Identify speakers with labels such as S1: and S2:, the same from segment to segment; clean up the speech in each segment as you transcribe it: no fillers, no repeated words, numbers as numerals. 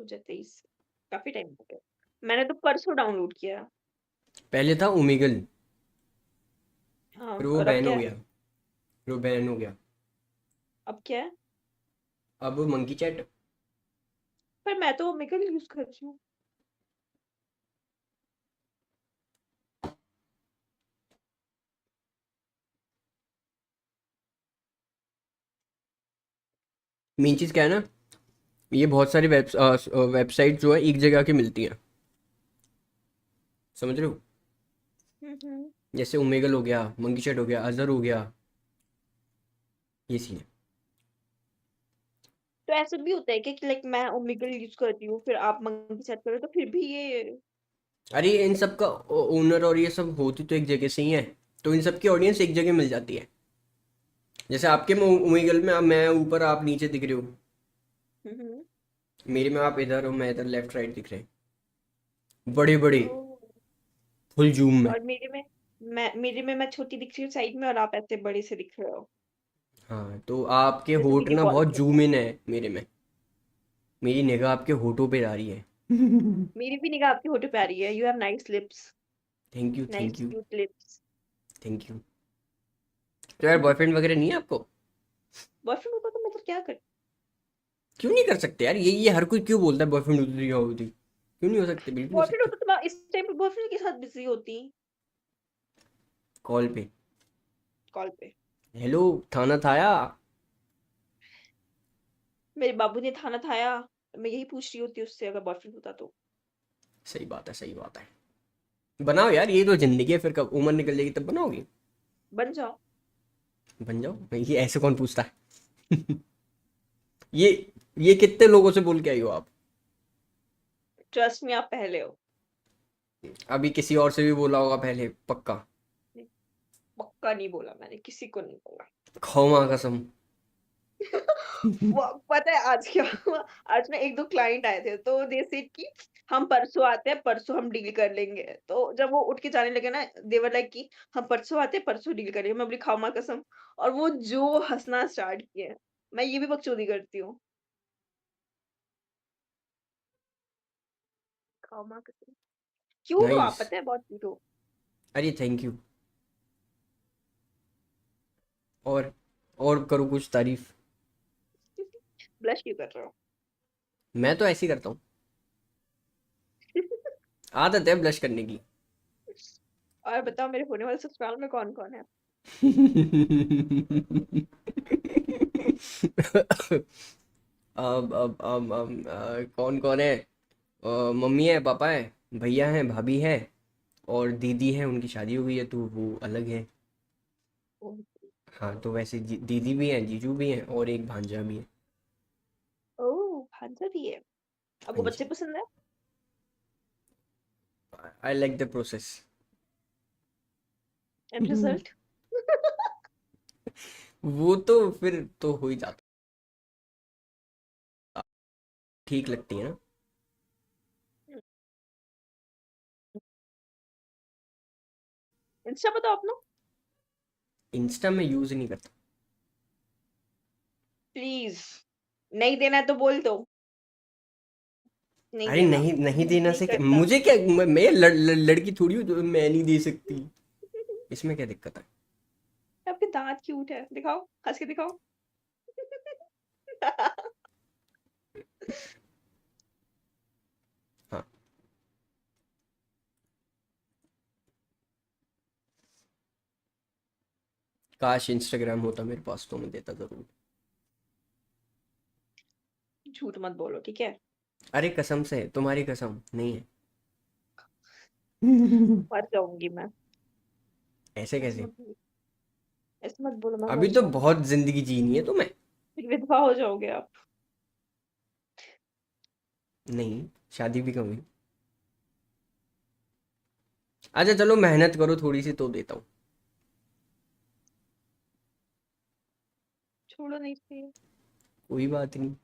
S1: 2023 काफी टाइम हो गया। मैंने तो परसों डाउनलोड किया।
S2: पहले था ओमेगल,
S1: हाँ,
S2: फिर वो
S1: और अब
S2: बैन
S1: क्या
S2: हो
S1: है?
S2: गया। फिर वो बैन हो गया।
S1: अब क्या है?
S2: अब मंकी चैट।
S1: पर मैं तो ओमेगल यूज कर रही हूँ।
S2: मेन चीज़ क्या है ना, ये बहुत सारी वेबसाइट जो है एक जगह की मिलती हैं, समझ रहे हो?
S1: हम्म।
S2: जैसे ओमेगल हो गया, मंकी चैट हो गया, अजर हो गया, ये सीन है।
S1: तो ऐसा भी होता है कि लाइक मैं ओमेगल यूज करती हूँ फिर आप मंकी सेट करो तो फिर भी ये।
S2: अरे इन सब का ओनर और ये सब होती तो एक जगह से ही है, तो इन सब की ऑडियंस एक जगह मिल जाती है। जैसे आपके में ओमेगल में, अब मैं ऊपर आप नीचे दिख रहे हो,
S1: हम्म।
S2: मेरे में आप इधर हो मैं इधर, लेफ्ट राइट दिख रहे हैं बड़े बड़े,
S1: ओह।
S2: फुल जूम में।
S1: और मेरे में मैं छोटी दिख रही हूँ साइड में और आप ऐसे बड़े से दिख रहे हो।
S2: हाँ तो आपके
S1: जैसे
S2: होठ
S1: वीडियो
S2: ना
S1: कॉल
S2: बहुत
S1: पे होता
S2: जूम
S1: है।
S2: इन है मेरे में, मेरी निगाह आपके होठों पे जा रही है।
S1: मेरी भी निगाह आपकी होठों पे आ रही है। You have nice lips.
S2: Thank you thank
S1: nice
S2: you
S1: cute lips.
S2: Thank you. तो यार बॉयफ्रेंड वगैरह नहीं है आपको?
S1: बॉयफ्रेंड होता तो मैं तो क्या कर।
S2: क्यों नहीं कर सकते यार? ये हर कोई क्यों बोलता है बॉयफ्रेंड होती है होती, क्यों नहीं हो सकते? बिल्कुल हो
S1: बॉयफ्रेंड
S2: सकते।
S1: होता तो मैं इस टाइम पे बॉयफ्रेंड के साथ बिजी होती।
S2: कॉल पे।
S1: कॉल पे।
S2: हेलो, खाना खाया?
S1: मेरे बाबू ने खाना खाया। मैं यही पूछ रही होती उससे अगर बॉयफ्रेंड होता तो।
S2: सही बात है सही बात है। बनाओ यार, ये तो जिंदगी है, फिर कब उम्र निकल जाएगी तब बनाओगी।
S1: बन जाओ।
S2: बन जाओ, ये ऐसे कौन पूछता है? ये ये कितने लोगों से बोल के आई हो आप?
S1: ट्रस्ट में आप पहले हो।
S2: अभी किसी और से भी बोला होगा पहले पक्का।
S1: नहीं, पक्का नहीं बोला मैंने किसी को नहीं बोला।
S2: खाओ माँ कसम।
S1: वो पता है आज क्या हुआ। आज ना एक दो क्लाइंट आए थे तो दे सेड कि हम परसों आते हैं परसों हम डील कर लेंगे। तो जब वो उठ के जाने लगे ना देवर लाइक कि हम परसों आते हैं परसों डील करेंगे। मैं बोली खाओ माँ कसम। और वो जो हंसना स्टार्ट किए। मैं ये भी बकचोदी करती हूँ। खाओ माँ कसम। क्यूट हो आप
S2: नाइस।
S1: पता है बहुत क्यूट हो।
S2: अरे थैंक यू। और और करो कुछ तारीफ।
S1: ब्लश क्यों कर रहे हो?
S2: मैं तो ऐसे ही करता हूँ, आदत है ब्लश करने की।
S1: और बताओ मेरे होने वाले ससुराल में कौन कौन है?
S2: कौन कौन है? मम्मी है, पापा है, भैया हैं, भाभी है, और दीदी है, उनकी शादी हो गई है तो वो अलग है।
S1: ओह।
S2: हाँ तो वैसे दीदी भी हैं, जीजू भी हैं, और एक भांजा भी है।
S1: ओह, भांजा भी है। आपको
S2: हाँ जी।
S1: बच्चे पसंद है?
S2: I like the process.
S1: And result?
S2: वो तो फिर तो हो ही जाता, ठीक लगती है ना।
S1: इंस्टा बताओ अपना।
S2: इंस्टा में यूज नहीं करता।
S1: प्लीज। नहीं देना है तो बोल दो। नहीं
S2: अरे
S1: देना।
S2: नहीं, नहीं
S1: यूज
S2: देना
S1: नहीं
S2: से क्या
S1: करता।
S2: मुझे क्या, मैं लड़की थोड़ी हूँ जो मैं नहीं दे सकती। इसमें क्या दिक्कत है?
S1: आपके दांत क्यूट है दिखाओ। हंस के दिखाओ।
S2: हाँ। काश इंस्टाग्राम होता मेरे पास तो मैं देता जरूर।
S1: झूठ मत बोलो ठीक है।
S2: अरे कसम से, तुम्हारी कसम नहीं है।
S1: मर जाऊंगी मैं।
S2: ऐसे
S1: ऐसे
S2: कैसे?
S1: मत बोलो। ऐसे मत बोलो मैं
S2: अभी
S1: मर
S2: तो
S1: जाऊंगी।
S2: बहुत जिंदगी जीनी है तुम्हें।
S1: फिर विधवा हो जाओगे आप।
S2: नहीं, शादी भी कभी। अच्छा चलो मेहनत करो थोड़ी सी तो देता हूँ।
S1: छोड़ो नहीं चाहिए।
S2: कोई बात नहीं।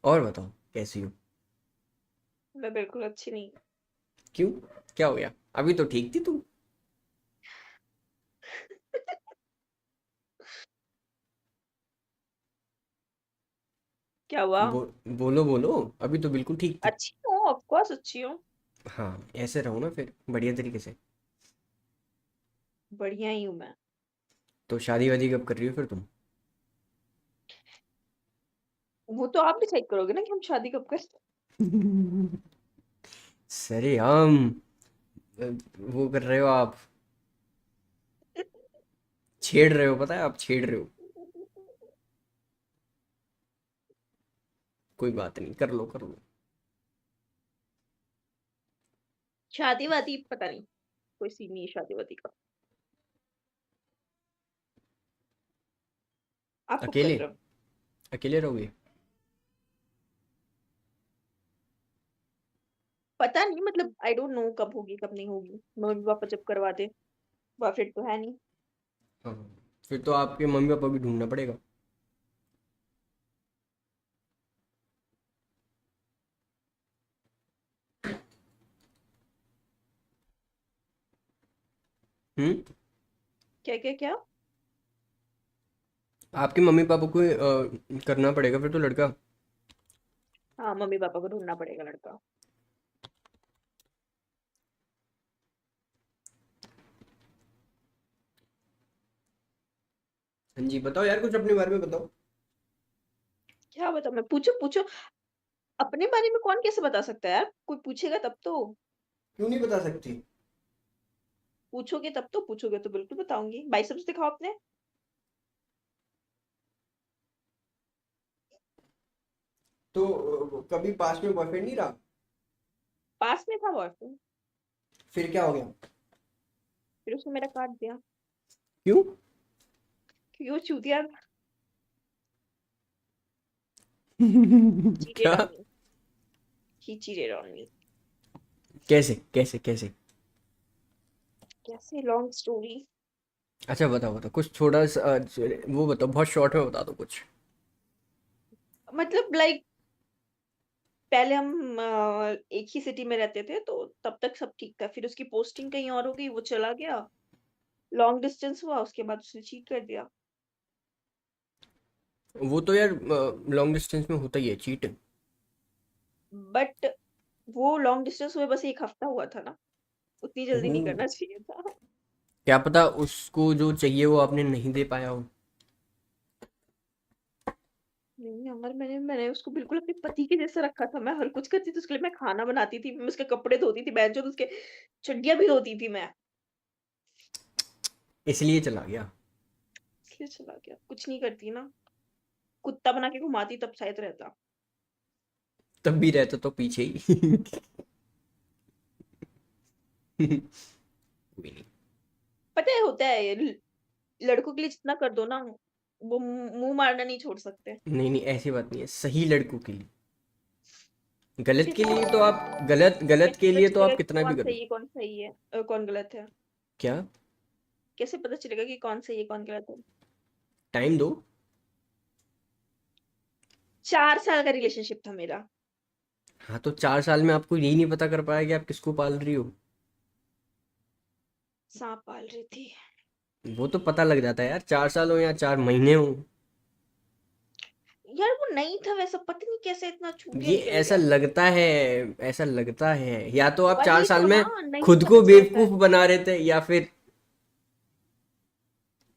S2: और बताओ कैसी हो?
S1: मैं बिल्कुल अच्छी नहीं।
S2: क्यों? क्या हो गया? अभी तो ठीक थी तुम।
S1: क्या हुआ?
S2: बोलो बोलो। अभी तो बिल्कुल ठीक थे।
S1: अच्छी हूँ, ऑफ कोर्स अच्छी हूँ।
S2: हाँ, ऐसे रहो ना फिर बढ़िया तरीके से।
S1: बढ़िया ही हूँ मैं।
S2: तो शादी वादी कब कर रही हो फिर तुम?
S1: वो तो आप डिसाइड करोगे ना कि हम शादी कब कर।
S2: सरेआम वो कर रहे हो आप। छेड़ रहे हो, पता है आप छेड़ रहे हो। कोई बात नहीं, कर लो कर लो।
S1: शादी वादी पता नहीं, कोई सीन नहीं है शादी वादी का। आप कब कर
S2: अकेले?
S1: रहे हो?
S2: अकेले रहोगे?
S1: पता नहीं, मतलब आई डोंट नो कब होगी कब नहीं होगी, मम्मी पापा जब करवा दे। वह फिर तो है नहीं।
S2: हाँ, फिर तो आपके मम्मी पापा भी ढूंढना पड़ेगा। हम्म।
S1: क्या क्या क्या?
S2: आपके मम्मी पापा को करना पड़ेगा फिर तो लड़का।
S1: हाँ, मम्मी पापा को ढूंढना पड़ेगा लड़का।
S2: हाँ जी, बताओ यार कुछ अपने बारे में बताओ।
S1: क्या बता, मैं पूछू पूछू? अपने बारे में कौन कैसे बता सकता है यार, कोई पूछेगा तब तो।
S2: क्यों नहीं बता सकती?
S1: पूछोगे तब तो, पूछोगे तो बिल्कुल बताऊंगी। बाइसेप्स दिखाओ अपने।
S2: तो कभी पास में बॉयफ्रेंड नहीं रहा?
S1: पास में था बॉयफ्रेंड।
S2: फिर क्या हो गया?
S1: फिर उसने मेरा काट दिया।
S2: क्यों?
S1: क्योंकि वो चूतिया चीटेड
S2: क्या?
S1: On me. He cheated on me.
S2: कैसे कैसे कैसे?
S1: कैसे, लॉन्ग स्टोरी।
S2: अच्छा बताओ बताओ कुछ छोटा सा वो बताओ, बहुत शॉर्ट में बता दो कुछ।
S1: मतलब लाइक, पहले हम एक ही सिटी में रहते थे तो तब तक सब ठीक था, फिर उसकी पोस्टिंग कहीं और हो गई, वो चला गया। लॉन्ग डिस्टेंस हुआ, उसके बाद उसने चीट कर दिया।
S2: वो तो यार लॉन्ग डिस्टेंस में होता ही है चीट।
S1: बट वो लॉन्ग डिस्टेंस हुए बस एक हफ्ता हुआ था ना, उतनी जल्दी नहीं
S2: वो
S1: करना चाहिए था।
S2: क्या पता उसको जो चाहिए वो आपने नहीं दे पाया हो।
S1: नहीं यार, मैंने उसको बिल्कुल अपने पति के जैसा रखा था। मैं हर कुछ करती थी उसके लिए, मैं खाना बनाती थी, मैं उसके कपड़े धोती थी, बहन चोद उसके चड्डियां भी धोती थी मैं।
S2: इसलिए चला गया।
S1: इसलिए चला गया, कुछ नहीं करती ना। कुत्ता बना के घुमाती तब शायद रहता।
S2: तब भी रहता तो पीछे ही। कोई नहीं।
S1: पता है होता है ये, लड़कों के लिए जितना कर दो ना, वो मुंह मारना नहीं छोड़ सकते।
S2: नहीं नहीं ऐसी बात नहीं है, सही लड़कों के लिए। गलत के
S1: कैसे
S2: लिए
S1: पता
S2: तो आप
S1: चलेगा?
S2: गलत
S1: कैसे
S2: के
S1: पता
S2: लिए तो
S1: चलेगा
S2: आप
S1: कि
S2: कितना भी
S1: कौन
S2: कर लो।
S1: सही है कौन सही है कौन गलत है?
S2: क्या?
S1: कैसे पता चलेगा कि कौन सही है कौन गलत है?
S2: टाइम दो।
S1: 4 साल का रिलेशनशिप था मेरा।
S2: हाँ तो 4 साल में आपको यही नहीं पता कर पाया कि आप किसको पाल रही हो।
S1: सांप पाल रही थी।
S2: वो तो पता लग जाता है यार, 4 साल हो या 4 महीने हो।
S1: यार वो नहीं था वैसा, पता नहीं कैसे इतना चूतिया
S2: ये
S1: निकल
S2: ऐसा
S1: गया।
S2: लगता है, ऐसा लगता है या तो आप चार
S1: वही
S2: साल
S1: तो
S2: में
S1: ना, नहीं
S2: खुद
S1: पता
S2: को
S1: चलता है।
S2: बेवकूफ बना रहे थे या फिर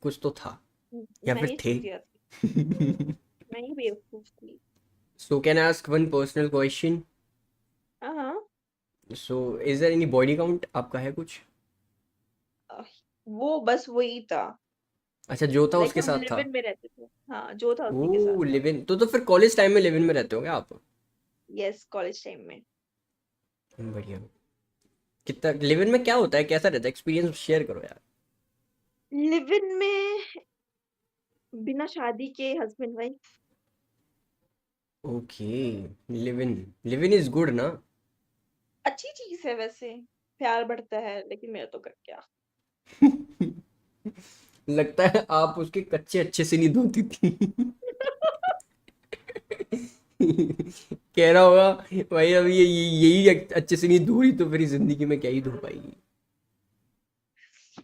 S2: कुछ तो था, या
S1: मैं
S2: फिर
S1: ही
S2: थे।
S1: चूतिया थी। मैं ही बेवकूफ थी।
S2: So can I ask one personal question?
S1: हाँ हाँ।
S2: So is there any body count आपका है कुछ?
S1: अह, वो बस वही था।
S2: अच्छा जो था
S1: लाइक
S2: उसके
S1: हम
S2: साथ था।
S1: लिव इन में रहते थे। हाँ, जो था उसी के साथ
S2: ओ
S1: था।
S2: लिव इन, तो फिर कॉलेज टाइम में लिव इन में रहते होगे आप।
S1: यस, कॉलेज टाइम में।
S2: बढ़िया। कितना लिव इन में क्या होता है, कैसा रहता है, एक्सपीरियंस शेयर करो यार।
S1: लिव इन में बिना शादी के husband wife.
S2: Okay. Live in is good ना?
S1: अच्छी चीज है वैसे। प्यार बढ़ता है, लेकिन मेरा तो कर क्या।
S2: लगता है आप उसके कच्चे अच्छे से नहीं धोती थी। कह रहा होगा भाई अब यही अच्छे से नहीं धो रही तो फिर जिंदगी में क्या ही धो पाएगी।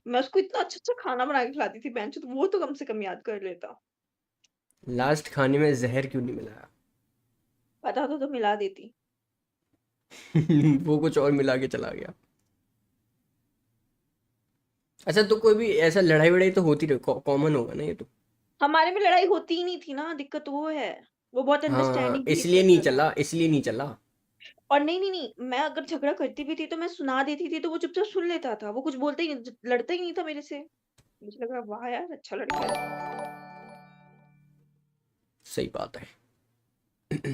S1: मैं उसको इतना अच्छा अच्छा खाना बना के खिलाती थी बेंच, तो वो तो कम से कम याद कर लेता।
S2: लास्ट खाने में जहर क्यों नहीं मिलाया?
S1: पता होता तो मिला देती।
S2: वो कुछ और मिला के चला गया। अच्छा, तो कोई भी ऐसा लड़ाई वड़ाई तो होती रहे, कॉमन होगा ना ये तो।
S1: हमारे में लड़ाई होती ही नहीं थी ना, दिक्कत वो है। वो बहुत
S2: हाँ,
S1: अंडरस्टैंडिंग बिहेव
S2: इसलिए नहीं
S1: करता था।
S2: चला, इसलिए नहीं चला।
S1: और नहीं, नहीं, नहीं, मैं अगर झगड़ा करती भी थी तो मैं सुना देती थी, तो वो चुपचाप सुन लेता था। वो कुछ बोलता ही नहीं, लड़ता ही नहीं था मेरे से। मुझे लगा वाह यार, अच्छा लड़का है।
S2: सही बात है।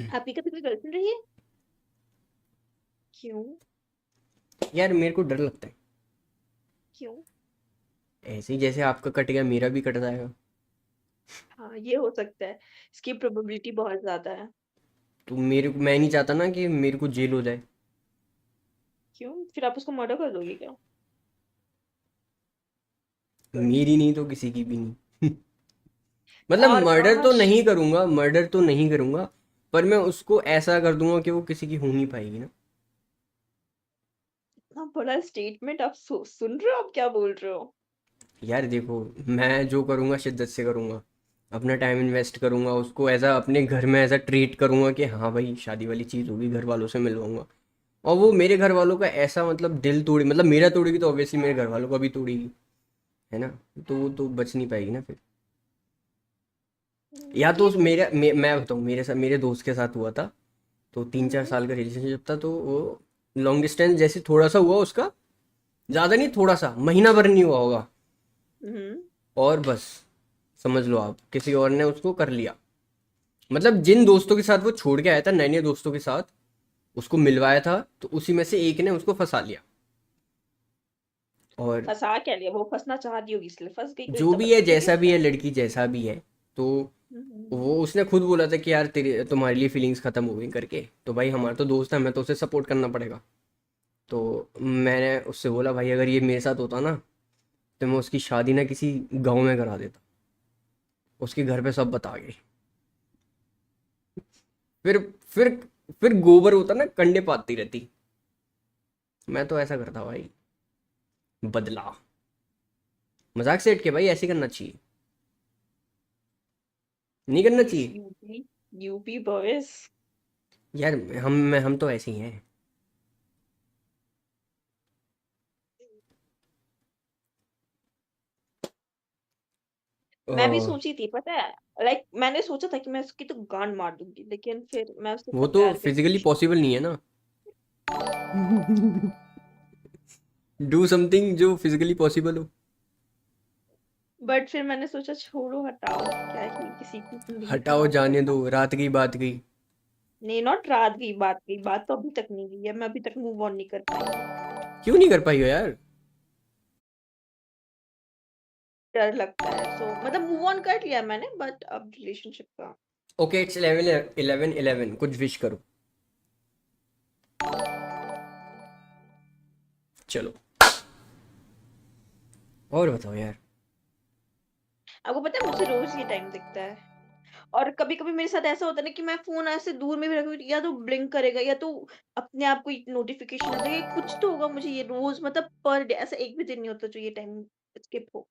S1: आपकी कभी कोई गर्लफ्रेंड रही है? क्यों?
S2: यार मेरे को डर लगता है।
S1: क्यों?
S2: ऐसे ही जैसे आपका कट गया, मेरा भी कट जाएगा।
S1: हाँ, ये हो सकता है। इसकी प्रोबेबिलिटी बहुत ज़्यादा है।
S2: तो मैं नहीं चाहता ना कि मेरे को जेल हो जाए।
S1: क्यों? फिर आप उसको मर्डर कर दोगे क्या?
S2: मेरी नहीं तो किसी की भी नहीं। मतलब
S1: और
S2: मर्डर तो
S1: काश!
S2: नहीं करूंगा, मर्डर तो नहीं करूंगा। पर मैं उसको ऐसा कर दूंगा कि वो किसी की हो नहीं पाएगी ना।
S1: इतना बड़ा स्टेटमेंट आप सुन रहे हो? आप क्या बोल रहे हो?
S2: यार देखो, मैं जो करूंगा शिद्दत से करूंगा। अपना टाइम इन्वेस्ट करूंगा, उसको ऐसा अपने घर में ऐसा ट्रीट करूंगा कि हाँ भाई शादी वाली चीज़ होगी, घर वालों से मिलवाऊंगा। और वो मेरे घर वालों का ऐसा मतलब दिल तोड़ी, मतलब मेरा तोड़ेगी तो ऑब्वियसली मेरे घर वालों का भी तोड़ेगी। है ना? तो वो तो बच नहीं पाएगी ना फिर। या तो
S1: ये हो सकता
S2: मैं बताऊँ, मेरे साथ मेरे दोस्त के साथ हुआ था। तो
S1: है।
S2: 3-4 साल का रिलेशनशिप था, तो वो लॉन्ग डिस्टेंस जैसे थोड़ा सा हुआ उसका। ज़्यादा नहीं, थोड़ा सा महीना भर नहीं हुआ होगा।
S1: हम्म।
S2: और बस समझ लो आप, किसी और ने उसको कर लिया। मतलब जिन दोस्तों के साथ वो छोड़ के आया था, नए नए दोस्तों के साथ उसको मिलवाया था, तो उसी में से एक ने उसको फंसा लिया। और
S1: फंसा क्या लिया? वो फंसना चाहती होगी इसलिए फंस गई, कोई
S2: जो
S1: इतना
S2: भी है,
S1: बदतमीज
S2: जैसा भी
S1: होता
S2: है,
S1: है?
S2: लड़की जैसा भी है, तो वो
S1: हम्म।
S2: उसने खुद बोला था कि यार तेरे तुम्हारे लिए फीलिंग्स खत्म हो गई करके, तो भाई हमारा तो दोस्त है, हमें तो उसे सपोर्ट करना पड़ेगा। तो मैंने उससे बोला भाई अगर ये मेरे साथ होता ना, तो मैं उसकी शादी ना किसी गांव में करा देता। उसके घर पे सब बता गए। फिर फिर फिर गोबर होता ना, कंडे पाती रहती। मैं तो ऐसा करता भाई। बदला। मजाक से हट के भाई, ऐसे करना चाहिए। नहीं करना
S1: नाइस
S2: चाहिए।
S1: यूपी। UP boys.
S2: यार हम तो ऐसे ही हैं।
S1: मैं भी
S2: ओह,
S1: सोची थी, पता है। लाइक मैंने सोचा था कि मैं उसकी तो गांड मार दूंगी, लेकिन फिर मैं उससे
S2: वो
S1: इतना
S2: तो
S1: प्यार करती
S2: फिजिकली
S1: थी।
S2: पॉसिबल नहीं है ना। डू समथिंग जो फिजिकली पॉसिबल हो।
S1: बट फिर मैंने सोचा छोड़ो, हटाओ, क्या ही किसी की जिंदगी
S2: हटाओ,
S1: खराब
S2: जाने
S1: करना।
S2: दो, रात गई बात गई।
S1: नहीं, नॉट रात गई बात गई, बात तो अभी तक नहीं गई है, मैं अभी तक मूव ऑन नहीं कर पाई हूँ।
S2: क्यों नहीं कर पाई हो यार?
S1: डर लगता है, सो मतलब मूव ऑन कर लिया मैंने, बट अब रिलेशनशिप का।
S2: ओके, इट्स 11 11 11, कुछ विश करो। चलो, और बताओ यार।
S1: आपको पता है मुझे रोज ये टाइम दिखता है। और कभी कभी मेरे साथ ऐसा होता है ना कि मैं फोन ऐसे दूर में भी रखूँ, या तो ब्लिंक करेगा, या तो अपने आप को नोटिफिकेशन आ जाएगा, कुछ तो होगा। मुझे ये रोज मतलब पर डे ऐसा एक भी दिन नहीं होता जो ये टाइम स्किप हो।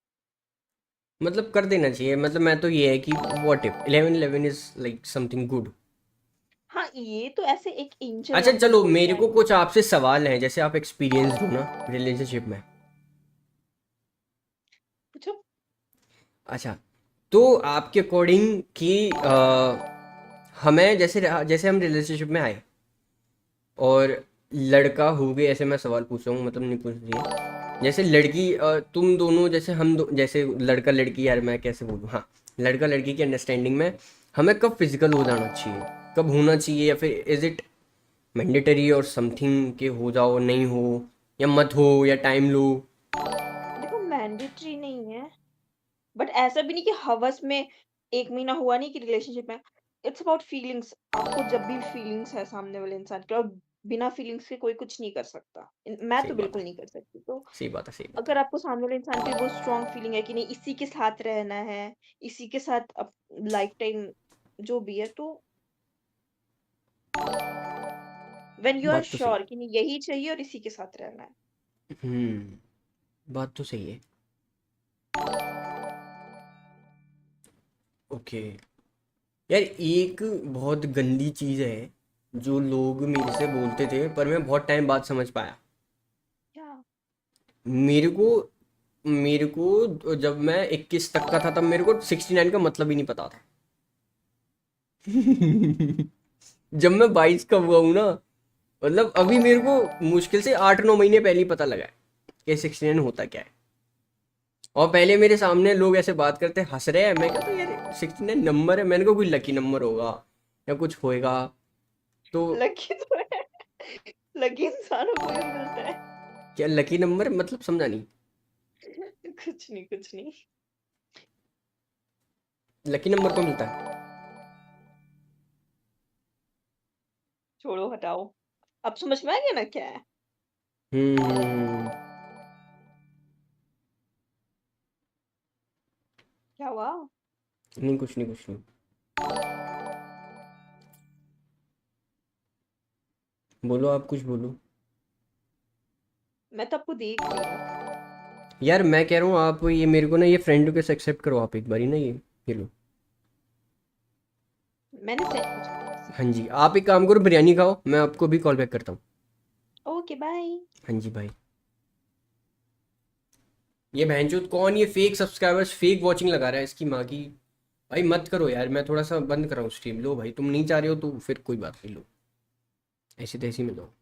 S2: मतलब कर देना चाहिए, मतलब मैं तो ये है कि what if 11 11 is like something good.
S1: हाँ, ये तो ऐसे एक एंजल
S2: अच्छा
S1: नंबर
S2: चलो,
S1: बोलते
S2: मेरे
S1: हैं।
S2: को कुछ आपसे सवाल हैं, जैसे आप एक्सपीरियंस हो ना रिलेशनशिप में।
S1: पूछो।
S2: अच्छा, तो आपके अकॉर्डिंग कि हमें जैसे जैसे हम रिलेशनशिप में आए और लड़का हो गए, ऐसे मैं सवाल पूछ रहा हूँ, मतलब नहीं पूछ रही है। जैसे लड़की तुम दोनों, जैसे जैसे लड़का लड़की, यार मैं कैसे बोलूँ, हाँ, लड़का लड़की की अंडरस्टैंडिंग में हमें कब फिजिकल हो जाना चाहिए, कब होना चाहिए, या फिर इज इट मैंडेटरी और समथिंग के हो जाओ, नहीं हो, या मत हो, या टाइम लो।
S1: देखो, मैंडेटरी नहीं है, बट ऐसा भी नहीं कि हवस में। 1 महीना हुआ नहीं कि रिलेशनशिप में। It's about feelings. आपको जब भी फीलिंग्स है सामने वाले इंसान की, और बिना फीलिंग्स के कोई कुछ नहीं कर सकता। मैं
S2: सही
S1: तो
S2: बात
S1: बिल्कुल
S2: है,
S1: नहीं कर सकती। तो
S2: सही बात है, सही बात है।
S1: अगर आपको सामने वाले इंसान की वो स्ट्रांग फीलिंग है कि नहीं, इसी के साथ रहना है, इसी के साथ अब लाइफ टाइम जो भी है, तो व्हेन यू आर
S2: बात तो सही
S1: श्योर कि नहीं, यही चाहिए और इसी के साथ रहना है।
S2: है। बात तो सही है। ओके। यार एक बहुत गंदी चीज़ है, जो लोग मेरे से बोलते थे, पर मैं बहुत टाइम बाद समझ पाया।
S1: क्या?
S2: मेरे को मेरे को जब मैं 21 तक का था तब मेरे को 69 का मतलब ही नहीं पता था। जब मैं 22 का हुआ हूँ ना, मतलब अभी मेरे को मुश्किल से 8-9 महीने पहले ही पता लगा है कि 69 होता क्या है। और पहले मेरे सामने लोग ऐसे बात करते हंस रहे हैं, मैं कहता यार 69 नंबर है, मैंने कहा कोई लकी नंबर होगा या कुछ होएगा। तो
S1: लकी तो है, लकी इंसानों को भी मिलता है।
S2: क्या लकी नंबर मतलब, समझा नहीं।
S1: कुछ नहीं, कुछ नहीं।
S2: लकी नंबर को मिलता है।
S1: छोड़ो, हटाओ। अब समझ में आ गया ना क्या है?
S2: हम्म।
S1: क्या हुआ?
S2: नहीं, कुछ नहीं, कुछ नहीं। बोलो, आप कुछ बोलो।
S1: मैं तो आपको देख रही हूँ।
S2: यार मैं कह रहा हूँ, आप ये मेरे को ना ये फ्रेंड रिक्वेस्ट एक्सेप्ट करो आप एक बारी ना, ये लो।
S1: मैंने से अच्छा,
S2: हाँ जी, आप एक काम करो, बिरयानी खाओ, मैं आपको भी कॉल बैक करता हूँ।
S1: Okay bye.
S2: हाँ जी भाई। ये बहनचोद कौन, ये फेक सब्सक्राइबर्स फेक वॉचिंग लगा रहा है इसकी माँ की। भाई मत करो यार, मैं थोड़ा सा बंद कर रहा हूँ स्ट्रीम। लो भाई, तुम नहीं चाह रहे हो तो फिर कोई बात नहीं, लो ऐसी तैसी में लो।